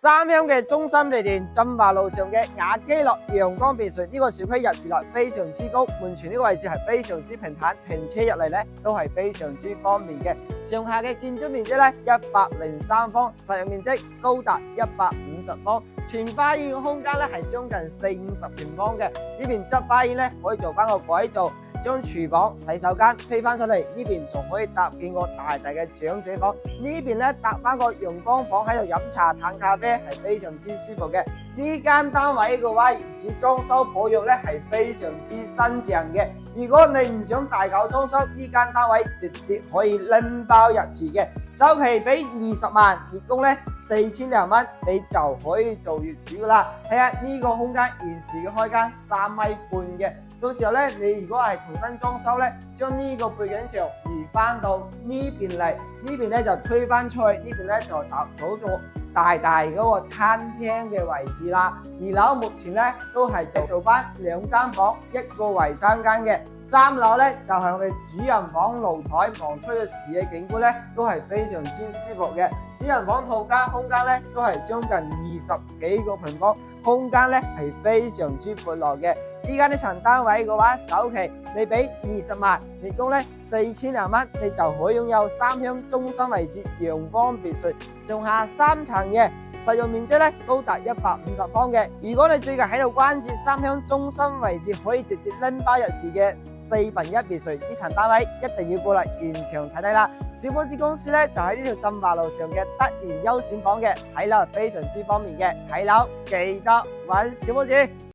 三鄉嘅中心地段振華路上嘅雅基樂陽光別墅，呢個小區入住率非常之高，門前呢個位置係非常之平坦，停車入嚟咧都係非常之方便嘅。上下嘅建築面積咧103方，實用面積高達150方，全花園嘅空間咧係將近40-50平方嘅。呢邊側花園咧可以做翻個改造，將廚房、洗手間推翻上嚟，呢邊仲可以搭建個大嘅長者房，呢邊咧搭翻個陽光房喺度飲茶嘆咖啡係非常之舒服嘅。呢間單位嘅話，業主裝修保養咧係非常之新淨嘅。如果你唔想大搞裝修，呢間單位直接可以拎包入住嘅，首期俾20萬，月供咧4000多蚊，你就可以做業主噶啦。睇下呢個空間現時嘅開間3.5米嘅。到時候咧，你如果係重新裝修咧，將呢個背景牆移翻到呢邊嚟，呢邊咧就推翻出去，呢邊咧就做咗大嗰個餐廳嘅位置啦。2樓目前咧都係做翻2間房，一個為3間嘅。3樓咧就係我哋主人房露台望出去視野景觀咧都係非常之舒服嘅。主人房套間空間咧都係將近20幾個平方，空間咧係非常之闊落嘅。依家呢層單位嘅話，首期你俾20萬，月供咧4000多蚊，你就可以擁有三鄉中心位置陽光別墅，上下3層嘅，實用面積咧高達150方嘅。如果你最近喺度關注三鄉中心位置可以直接拎包入住嘅4/1別墅，呢層單位一定要過嚟現場睇睇啦。小伙子公司咧就喺呢條振華路上嘅德賢優選房嘅，睇樓非常之方便嘅，睇樓記得揾小伙子。